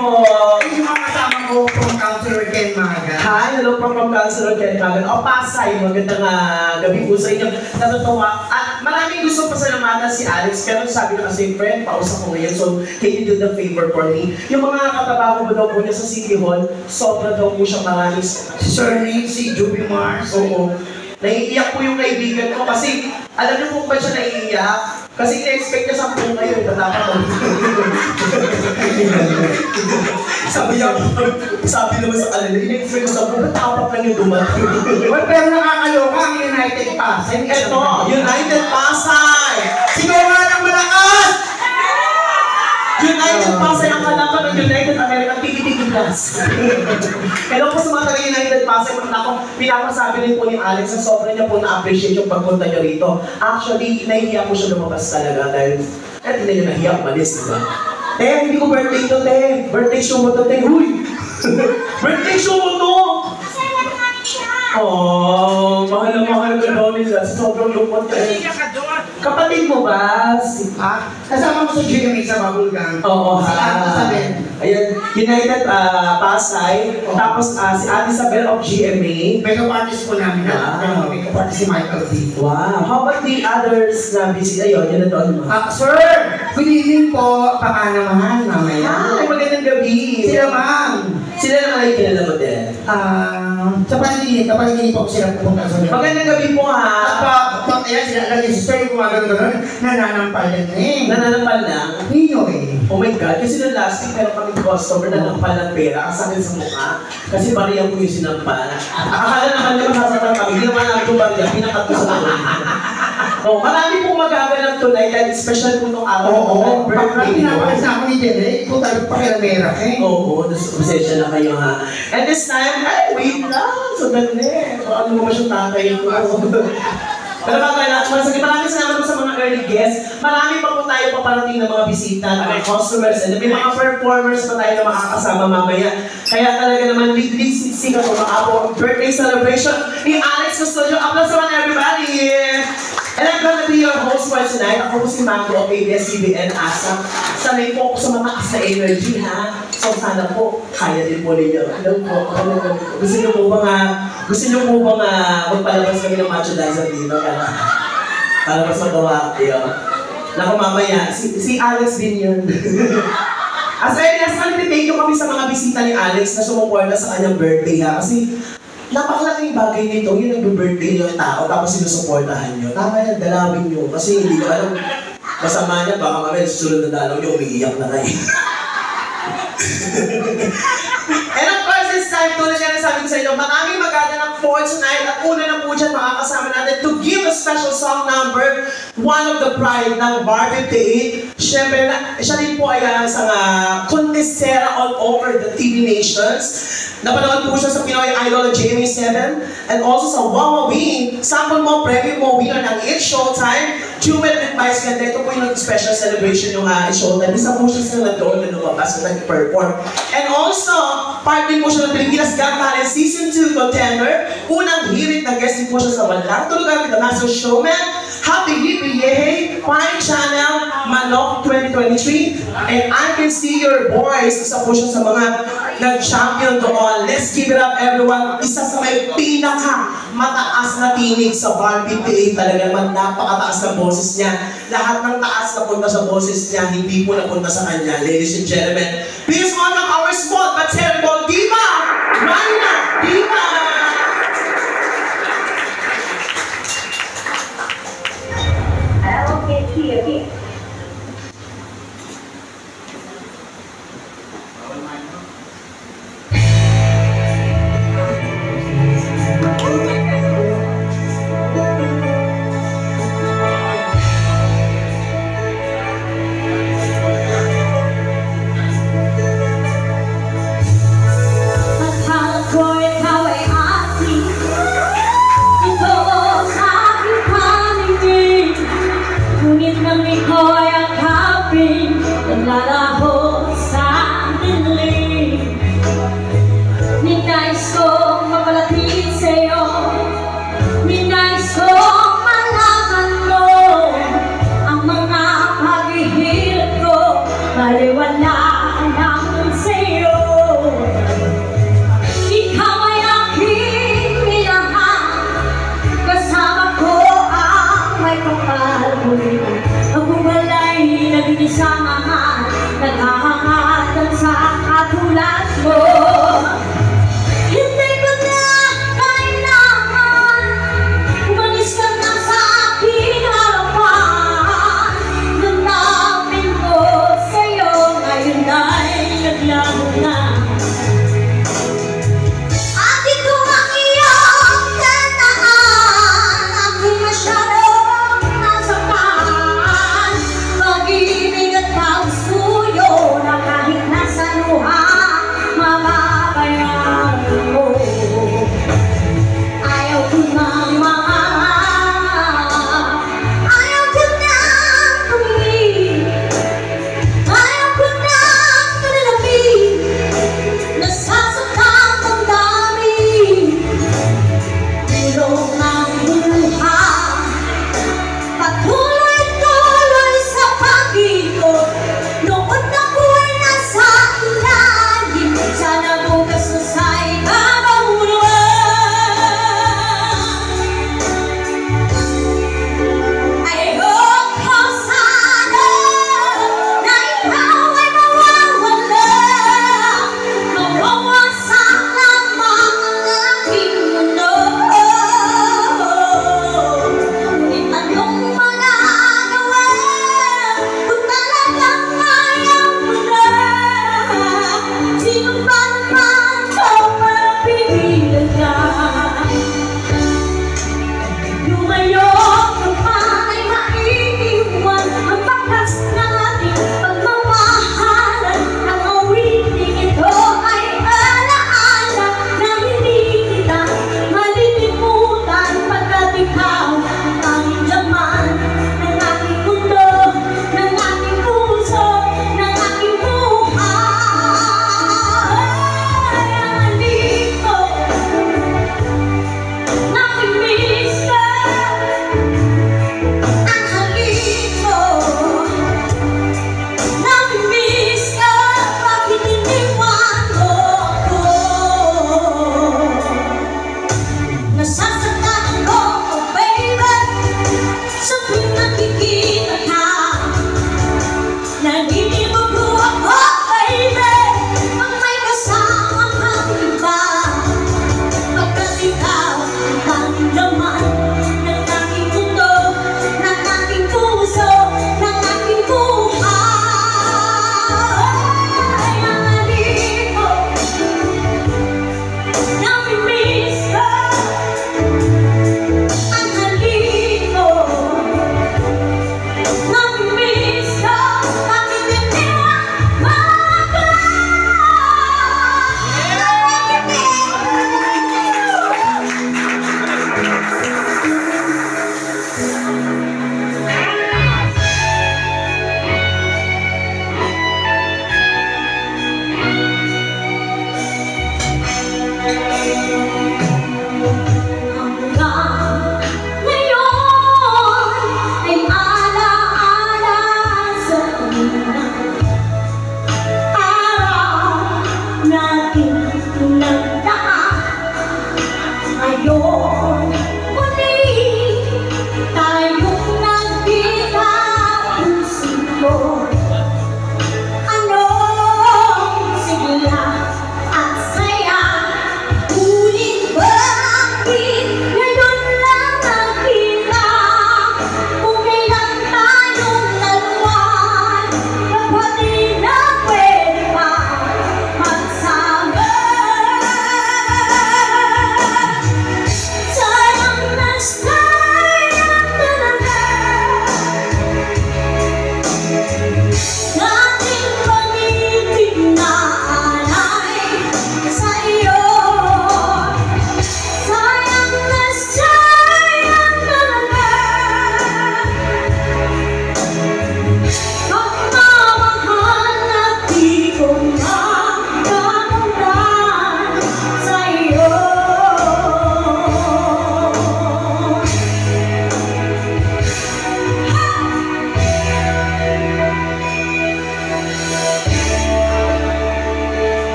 po. Yung mga kasama ko from Councilor Ken Magan. Hi, hello from Councilor Ken Magan. O Pasay, magandang gabi po sa inyo. Natutuwa. At maraming gusto pasalamatan si Alex. Pero sabi na kasi, friend, pausap ko ngayon. So, can you do the favor for me? Yung mga katrabaho mo daw po niya sa City Hall, sobra daw po siya maraming. Sir Nick, si Juby Mars. Oo. Naiiyak po yung kaibigan ko kasi, alam niyo po ba siya naiiyak? Kasi i-expect niya sa po ngayon, dapat mo. sabi naman sa kanila, i-expect ko sa po, tapat lang yung dumating. Well, pero nakakaloka ang United Pasay. Ito, United Pasay! Sigaw nga ng malakas! United Pasay ang kalaban ng United American Tiki-Tiki-Plus. Hello po sa mga taga-United Pasay. Pinapasabi rin po ni Alex na sobrang niya po na-appreciate yung pagpunta niya rito. Actually, nahihiya po siya lumabas talaga dahil hindi niya nahiya, umalis, diba? Hindi ko birthday to, Birthday show mo to, Huy! Birthday show mo to! Oh, mahal na mahal ka daw nila. Sobrang lupot ka. Kapatid mo ba? Kasama mo sa GMA sa Babulgang. Oo, si Ate Isabel. Ayan, United Pasay. Tapos si Ate Isabel of GMA. Makeup artist po namin na. Makeup artist si Michael B. Wow. How about the others na busy? Ayun, yun na doon. Sir, good evening po. Baka naman, mamaya. Ay, magandang gabi. Sila ma'am. Sila naman ay kilala mo din. Sa panaginip po sila pupunta sa mga. Magandang gabi po ha. Ayan, sila lagi si Sir yung gumagano-gano, nananampal yan eh. Nananampal lang? Nino eh. Oh my God, kasi nung last week meron kami customer na nampal ng pera, ang sakit sa mukha. Kasi bariya po yung sinampal. Akala naman niya masasaktan kami, hindi naman namin yung bariya, pinakat ko sa mga. Oh, marami pong magaganap tonight, and special po itong araw. Oo, pinapakis na ako ni Derek, ito talagang pakilamera eh. Oo, pasensya na kayo ha. And this time, ay, wait lang, so ganda. Ano mo ba siyang tatay ko? Pero maraming salamat po sa mga early guests. Marami pa po tayo paparating ng mga bisita, mga customers, and may mga performers pa tayo na makakasama mamaya. Kaya talaga naman, ligsik ako ang birthday celebration ni Alex Custodio. Applause naman everybody! And I'm gonna be your host for tonight. Ako po si Mango of ABS-CBN ASAM. Sanay po ako sa mataas na energy, ha? So sana po, kaya din po ninyo. Hello po. Gusto niyo po bang magpalabas kami ng merchandiser dito? Para mas magawa kayo. Naku mamaya, si Alex din yun. As early as thank you kami sa mga bisita ni Alex na sumuporta sa kanyang birthday, ha? Kasi napakalaking bagay nito, yung nag-birthday ng tao, tapos sinusuportahan nyo. Tama yan, dalawin nyo. Kasi hindi ko alam, masama niya, baka mamaya susunod na dalaw nyo, umiiyak na kayo. And of course, this time, tulad nga na sabi ko sa inyo, maraming magaganap for tonight. At una na po dyan, makakasama natin to give a special song number, one of the pride ng Bar 58. Siyempre, siya din po ay isang contestera all over the TV nations. Napanood po siya sa Pinoy Idol GMA7 and also sa Wawa Wing. Sample mo, preview mo, winner ng It's Showtime. Duet with Vice Ganda. Ito po yung special celebration yung It's Showtime. Isa po siya sa nandoon na lumabas at nag-perform. And also, part din po siya ng Pilipinas Got Talent Season 2 contender. Unang hirit na guest din po siya sa Walang Tulugan with the Master Showman. Happy Hippie Yehey, Prime Channel, Manok 2023. And I can see your boys. Isa po siya sa mga nag-champion doon. Let's give it up everyone. Isa sa may pinaka-mataas na tinig sa Bar 58. Talaga naman napakataas na boses niya. Lahat ng taas na punta sa boses niya, hindi po napunta sa kanya. Ladies and gentlemen, please welcome our small but terrible diva, Marina Diva! Okay.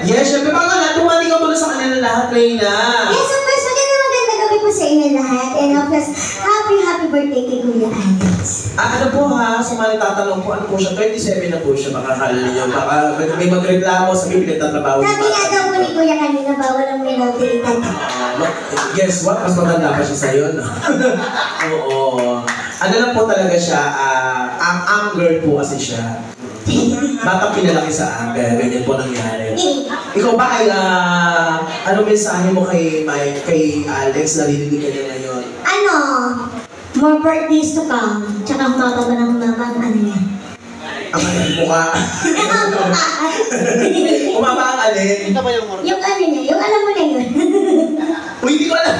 Yes, syempre bago lahat, tumati ka muna sa kanila lahat, Reyna. Yes, of course, maganda gabi po sa inyo lahat. And of course, happy birthday kay Kuya Alex. Ano po ha, sa mga nagtatanong po, ano po siya, 27 na po siya, baka kala niyo, baka may magreklamo, sabi pinagtatrabaho. Sabi nga daw po ni Kuya kanina, bawal ang may nautilitan. Guess what? Mas maganda pa siya sa'yo, no? Oo. Ano lang po talaga siya, ang girl po kasi siya. Batang pinalaki sa kaya ganyan po nangyari. Ikaw ba ay, anong mensahe mo kay Alex na narinig ka niya ngayon? Ano? More birthdays to come. Tsaka humaba ba ng humaba ang ano niya? Ang mukha. Umaba ang alin. Yung ano niya, yung alam mo na yun. Uy, hindi ko alam.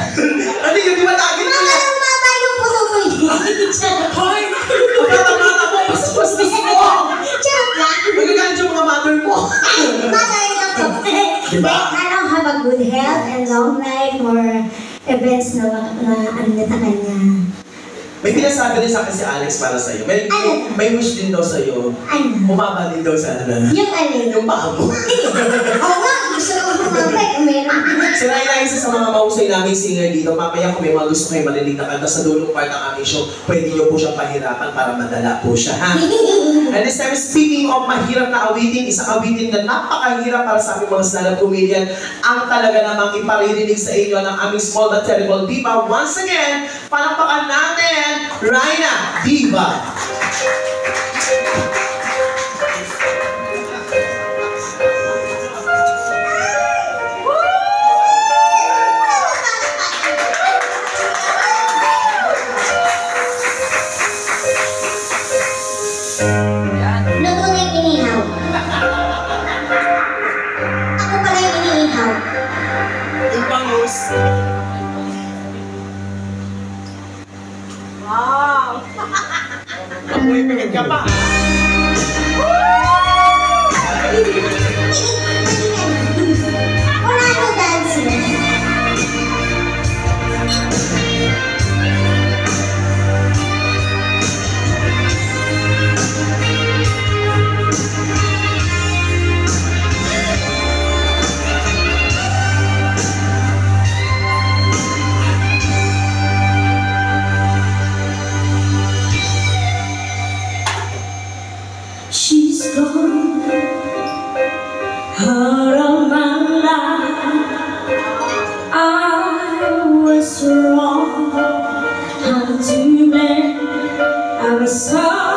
Ano yun? Di ba tagin ko yan? Humaba yung puso ko yun. Hoy! Mata-mata mo! Bastos mo! Charot lang. Magagalit yung mga mother mo. Magaling lang po. Diba? Ano, have a good health and long life or events na ano na kanya. May pinasabi rin sa akin si Alex para sa'yo. May wish din daw sa'yo. Ano? Umaba din daw sa Yung alin? yung paa mo. Oo nga, gusto ko humabay. Meron. Si Reyna, isa sa mga mahusay naming singer dito. Mamaya kung may mga gusto kayo marinig na kanta sa dulong part ng aming show, pwede niyo po siyang pahirapan para madala po siya, ha? And this time, speaking of mahirap na awitin, isang awitin na napakahirap para sa aming mga stand-up comedian, ang talaga namang iparirinig sa inyo ng aming small but terrible diva. Once again, palakpakan natin, Reyna Diva. Luto na yung inihaw. Ako pala yung inihaw. Yung bangus. Wow! Amoy, pigit ka pa. Wala no dancing. She's gone out of my life. I was wrong. I'm too bad. I was sorry.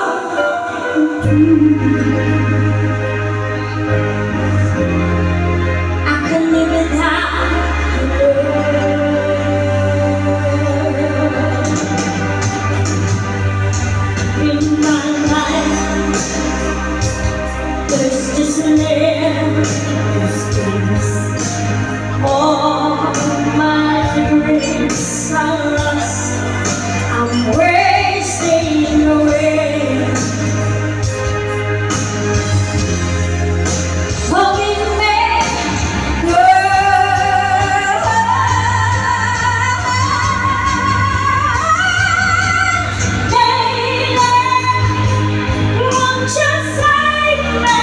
I can live without you in my life. There's just an empty space. All my dreams are lost. I'm wasting away. Forgive me, lady, won't you save me?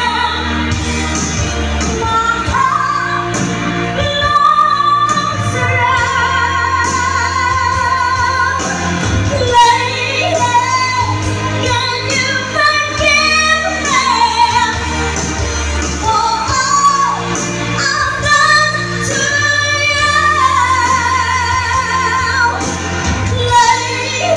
My heart belongs to you. Lady, can you forgive me for all I've done to you? Lady,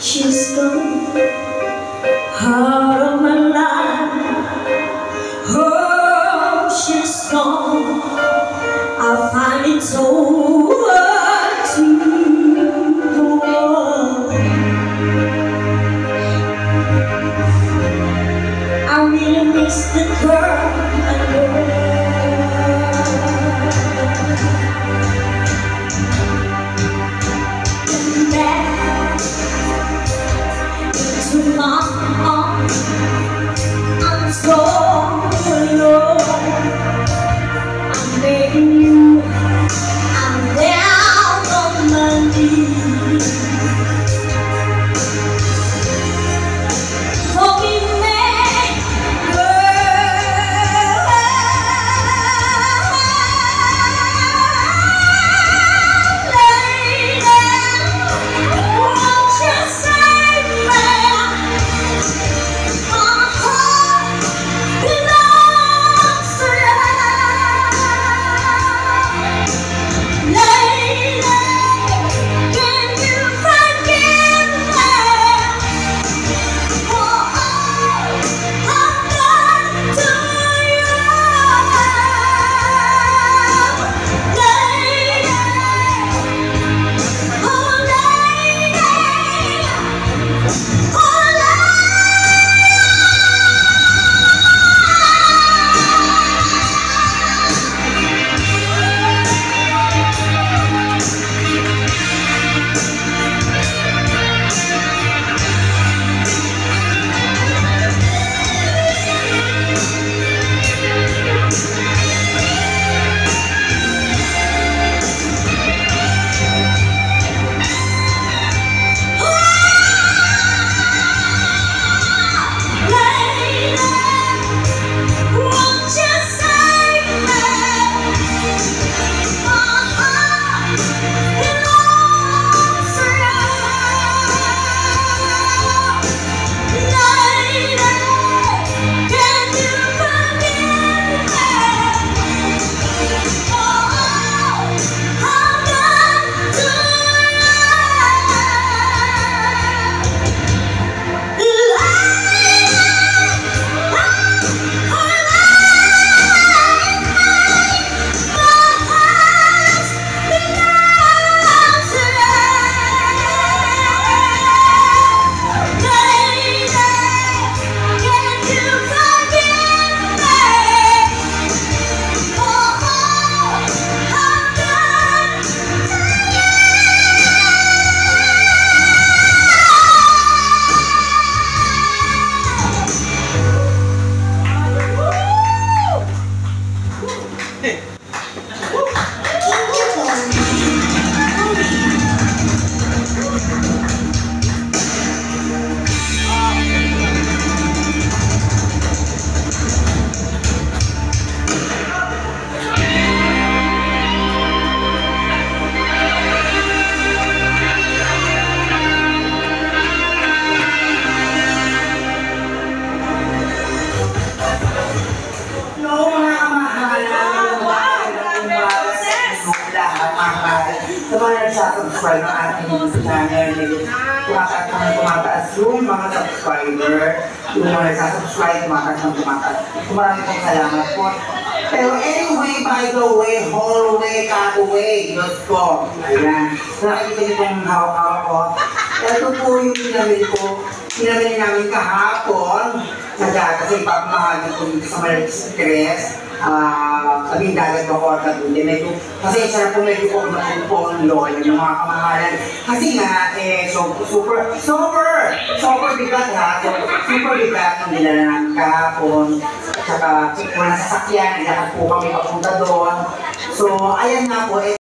she's gone out of my life. Oh, she's gone. I find it so hard to go on. I really miss the girl I know. Come back into my arms. I'm so alone. I'm begging you. mga nagsasubscribe ng ating channel, tumataas yung mga subscriber, yung mga nagsasubscribe, tumataas. Maraming pong salamat po. Pero anyway, by the way, hallway, cutaway, Diyos ko. Ayan. Nakikita niyo pong hawak-hawak ko. Ito po yung pinamili ko. Pinamili namin kahapon. Kasi ipapamahagin ko dito sa Malagres. Sabihin dagat ko ko at doon. Kasi isa na po medyo ko napupulo yung mga kamahalan. Kasi nga, super bigat ha. So, super bigat ng dinala namin kahapon. At saka, walang sasakyan, ilakad po kami papunta doon. So, ayan nga po,